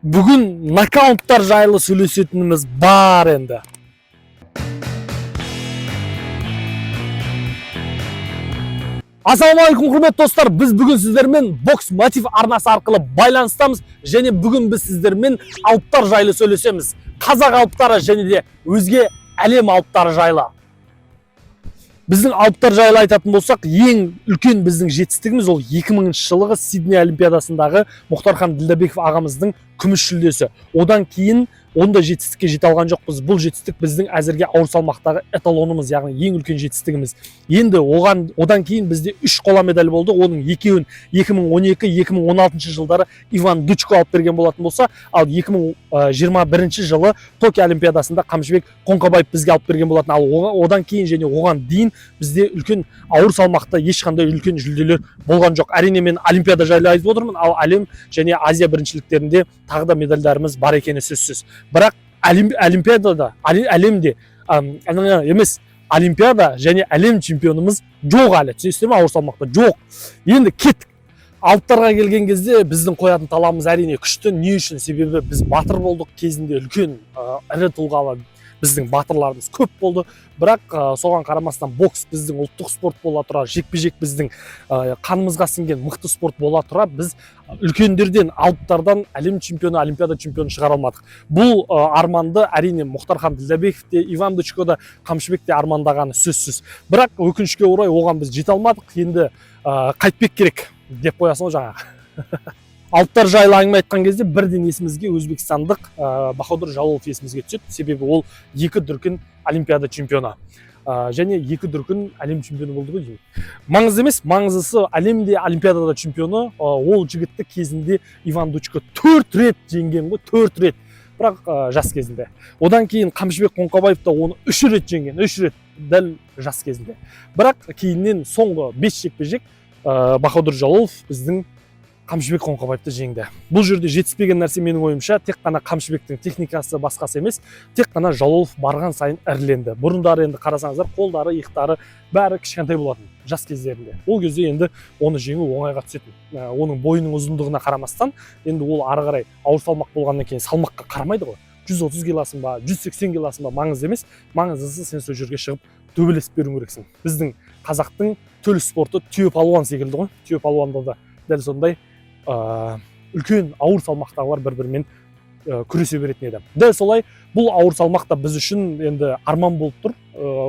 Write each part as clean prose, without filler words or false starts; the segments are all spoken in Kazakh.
Бүгін нокауттар жайлы сөйлесетініміз бар енді. Ассалаумағалейкум құрметті достар, біз бүгін сіздермен бокс мотив арнасы арқылы байланыстамыз және бүгін біз сіздермен алыптар жайлы сөйлесеміз. Қазақ алыптары және де өзге әлем алыптары жайлы. Біздің алыптар жайлы айтатын болсақ, ең үлкен біздің жетістігіміз ол 2000 жылғы Сидней олимпиадасындағы Мұхтархан Ділдәбеков ағамыздың күміс жүлдесі. Одан кейін ондай жетістікке жете алған жоқпыз. Бұл жетістік біздің әзірге ауыр салмақтағы эталонымыз, яғни ең үлкен жетістігіміз. Енді одан кейін бізде 3 қола медаль болды. Оның екеуін 2012-2016 жылдары Иван Дучко алып берген болатын болса, ал 2021 жылы Токио олимпиадасында Қамшыбек Қоңқабаев бізге алып берген болатын. Ал одан кейін және оған дейін бізде үлкен ауыр салмақта ешқандай үлкен жүлделер болған жоқ. Әрине мен олимпиада жайлы айтып отырмын, ал әлем және Азия біріншіліктерінде тағы да медальдарымыз бар екені сөзсіз. Бірақ олимпиадада, әлемде емес, олимпиада және әлем чемпионымыз жоқ әлі. Түсінесіздер ме? Ауыр салмақта жоқ. Енді кеттік. Алыптарға келген кезде біздің қоятын талабымыз әрине күшті. Не үшін? Себебі біз батыр болдық, кезінде үлкен ірі тұлғалы біздің батырларымыз көп болды. Бірақ соған қарамастан бокс біздің ұлттық спорт бола тұра, жекпе-жек біздің қанымызға сіңген мықты спорт бола тұра, біз үлкендерден, алыптардан әлем чемпионы, олимпиада чемпионы шығара алмадық. Бұл арманды әрине Мұхтархан Ділдәбеков те, Иван Дучко да, Қамшыбек те армандағаны сөзсіз. Бірақ өкінішке орай оған біз жете алмадық. Енді қайтпек керек деп қоясың ғой жаңағы. Алыптар жайлы әңгіме айтқан кезде бірден есімізге өзбекстандық Бахадур Жалолов есімізге түседі. Себебі ол 2 дүркін олимпиада чемпионы және 2 дүркін әлем чемпионы болды ғой деймін. Маңызды емес, маңыздысы әлемде олимпиадада чемпионы. Ол жігітті кезінде Иван Дучко 4 рет жеңген ғой, 4 рет. Бірақ жас кезінде. Одан кейін Қамшыбек Қоңқабаев та оны 3 рет жеңген, 3 рет дәл жас кезінде. Бірақ кейіннен соңғы 5 жекпе-жек Бахадур Жалолов біздің Қамшыбек Қоңқабаевты жеңді. Бұл жерде жетіспеген нәрсе менің ойымша тек қана Қамшыбектің техникасы басқасы емес, тек қана Жалолов барған сайын іріленді. Бұрындары енді қарасаңыздар, қолдары, иықтары бәрі кішкентай болатын жас кездерінде. Ол кезде енді оны жеңу оңайға түсетін. Оның бойының ұзындығына қарамастан, енді ол ары қарай ауыр салмақ болғаннан кейін салмаққа қарамайды ғой. 130 килосын ба, 180 килосын ба маңызды емес, маңыздысы сен сол жерге шығып төбелесіп беруің керексің. Біздің қазақтың төл спорты түйе палуан секілді ғой. Түйе палуанда да дәл сондай үлкен ауыр салмақтағылар бір-бірімен күресе беретін еді. Дәл солай бұл ауыр салмақта біз үшін енді арман болып тұр.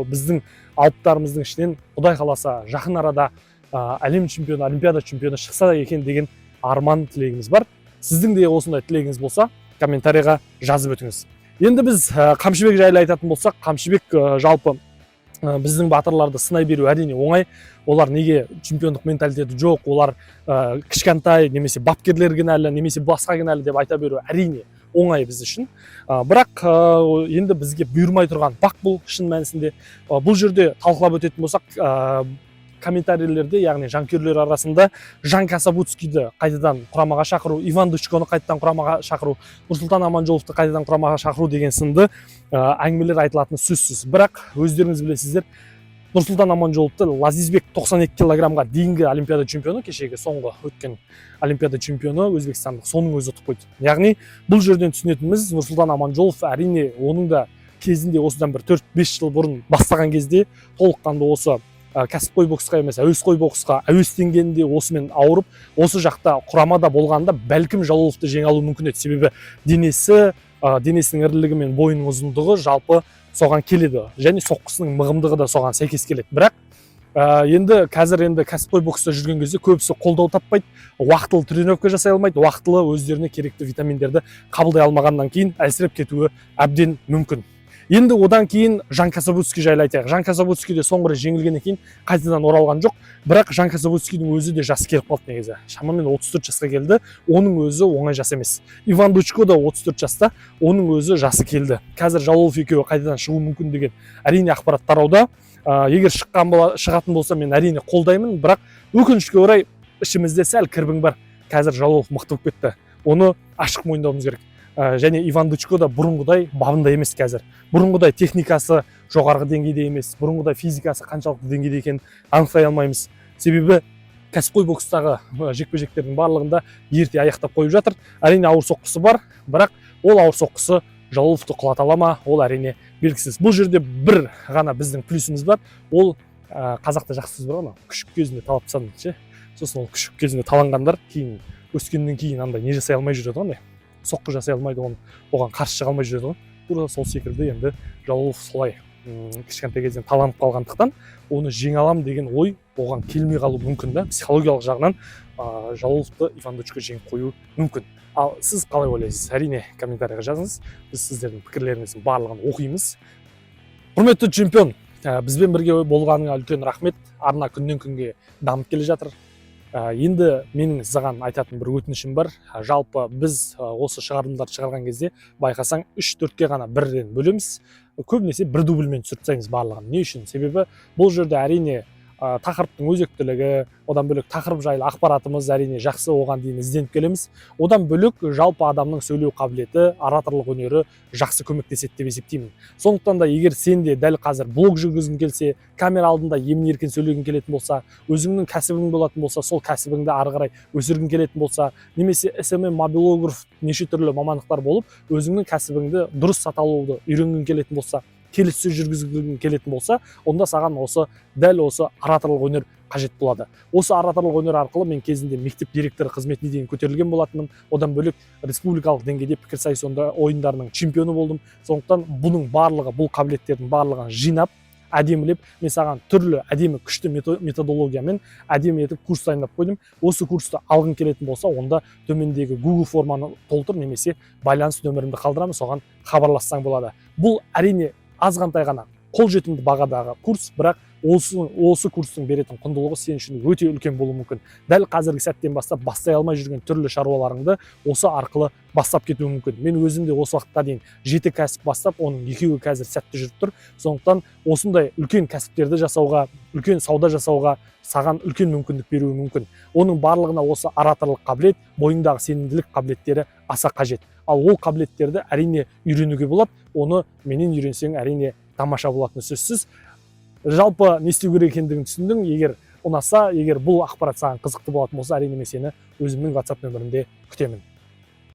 Біздің алыптарымыздың ішінен Құдай қаласа жақын арада әлем чемпионы, олимпиада чемпионы шықса екен деген арман тілегіміз бар. Сіздің де осындай тілегіңіз болса, комментарийға жазып өтіңіз. Енді біз Қамшыбек жайлы айтатын болсақ, Қамшыбек жалпы біздің батырларды сынай беру әрине оңай. Олар неге чемпиондық менталитеті жоқ, олар кішкентай немесе бапкерлер кінәлі, немесе басқа кінәлі деп айта беру әрине оңай біз үшін. Бірақ енді бізге бұйырмай тұрған бақ бұл шын мәнісінде. Бұл жерде талқылап өтетін болсақ, комментарийлерде, яғни жанкүйерлер арасында Жан Касабутскийді қайтадан құрамаға шақыру, Иван Дучконы қайтадан құрамаға шақыру, Нұрсұлтан Аманжоловты қайтадан құрамаға шақыру деген сынды әңгімелер айтылатыны сөзсіз. Бірақ өздеріңіз білесіздер, Нұрсұлтан Аманжоловты Лазизбек 92 килограммға дейінгі олимпиада чемпионы, кешегі соңғы өткен олимпиада чемпионы өзбекстандық, соның өзі ұтып қойды. Яғни бұл жерден түсінетініміз, Нұрсұлтан Аманжолов әрине оның да кезінде осыдан бір 4-5 жыл бұрын бастаған кезде толыққанды осы кәсіпқой боксқа емес, әуесқой боксқа әуестенгенде осымен ауырып, осы жақта құрамада болғанда бәлкім Жалоловты жеңе алу мүмкін еді. Себебі денесінің ірілігі мен бойының ұзындығы жалпы соған келеді және соққысының мығымдығы да соған сәйкес келеді. Бірақ енді қазір кәсіпқой бокста жүрген кезде көбісі қолдау таппайды, уақытылы тренировка жасай алмайды, уақытылы өздеріне керекті витаминдерді қабылдай алмағаннан кейін әлсіреп кетуі әбден мүмкін. Енді одан кейін Жан Касабутский жайлы айтайық. Жан Касабутский де соңғы рет жеңілгеннен кейін қайтадан оралған жоқ. Бірақ Жан Касабутскийдің өзі де жасы келіп қалды негізі. Шамамен 34 жасқа келді. Оның өзі оңай жас емес. Иван Дучко да 34 жаста, оның өзі жасы келді. Қазір Жалолов екеуі қайтадан шығу мүмкін деген әрине ақпарат тарауда. Егер шығатын болса, мен әрине қолдаймын, бірақ өкінішке орай ішімізде сәл кірбің бар. Қазір Жалолов мықты болып кетті. Оны ашық мойындауымыз керек. Және Иван Дучко да бұрынғыдай бабында емес қазір. Бұрынғыдай техникасы жоғарғы деңгейде емес, бұрынғыдай физикасы қаншалықты деңгейде екенін анықтай алмаймыз. Себебі кәсіпқой бокстағы жекпе-жектердің барлығында ерте аяқтап қойып жатыр. Әрине ауыр соққысы бар, бірақ ол ауыр соққысы Жалоловты құлата ала ма, ол әрине белгісіз. Бұл жерде бір ғана біздің плюсіміз бар, ол қазақта жақсы сөз бар ғой, күшік кезінде талапсан дейді. Сосын ол күшік кезінде таланғандар кейін өскеннен кейін андай не жасай алмай жүреді ғой, соққы жасай алмайды, оған қарсы шыға алмай жүреді ғой. Тура сол секілді енді Жалолов солай кішкентай кезден таланып қалғандықтан оны жеңе алам деген ой оған келмей қалуы мүмкін да, психологиялық жағынан Жалоловты Иван Дычко жеңіп қою мүмкін. Ал сіз қалай ойлайсыз? Әрине комментарийға жазыңыз, біз сіздердің пікірлеріңіздің барлығын оқимыз. Құрметті чемпион, бізбен бірге болғаныңа үлкен рахмет. Арна күннен күнге дамып келе жатыр. Енді менің саған айтатын бір өтінішім бар. Жалпы біз осы шығарылымдарды шығарған кезде байқасаң 3-4-ке ғана бірден бөлеміз. Көбінесе бір дубльмен түсіріп тастаймыз барлығын. Не үшін? Себебі бұл жерде әрине тақырыптың өзектілігі, одан бөлек тақырып жайлы ақпаратымыз әрине жақсы, оған дейін ізденіп келеміз. Одан бөлек жалпы адамның сөйлеу қабілеті, ораторлық өнері жақсы көмектеседі деп есептеймін. Сондықтан да егер сен де дәл қазір блог жүргізгің келсе, камера алдында емін-еркін сөйлегің келетін болса, өзіңнің кәсібің болатын болса, сол кәсібіңді ары қарай өсіргің келетін болса, немесе SMM мобилограф неше түрлі мамандықтар болып, өзіңнің кәсібіңді дұрыс саталауды үйренгің келетін болса, келіссөз жүргізгің келетін болса, онда саған дәл осы ораторлық өнер қажет болады. Осы ораторлық өнер арқылы мен кезінде мектеп директоры қызметіне дейін көтерілген болатынмын. Одан бөлек республикалық деңгейде пікірсайыс ойындарының чемпионы болдым. Сондықтан бұның барлығы, бұл қабілеттердің барлығын жинап, әдемілеп, мен саған түрлі әдемі күшті методологиямен әдемі етіп курс дайындап қойдым. Осы курсты алғың келетін болса, онда төмендегі Google форманы толтыр, немесе байланыс нөмірімді қалдырамын, соған хабарлассаң болады. Бұл әрине азғантай ғана қолжетімді бағадағы курс, бірақ осы курстың беретін құндылығы сен үшін өте үлкен болуы мүмкін. Дәл қазіргі сәттен бастап бастай алмай жүрген түрлі шаруаларыңды осы арқылы бастап кетуі мүмкін. Мен өзім де осы уақытқа дейін 7 кәсіп бастап, оның 2-і қазір сәтті жүріп тұр. Сондықтан осындай үлкен кәсіптерді жасауға, үлкен сауда жасауға саған үлкен мүмкіндік беруі мүмкін. Оның барлығына осы ораторлық қабілет, бойыңдағы сенімділік қабілеттері аса қажет. Ал ол қабілеттерді әрине үйренуге болады. Оны менен үйренсең әрине тамаша болатыны сөзсіз. Жалпы не істеу керек екендігін түсіндің. Егер ұнаса, егер бұл ақпарат саған қызықты болатын болса, әрине мен сені өзімнің WhatsApp нөмірімде күтемін.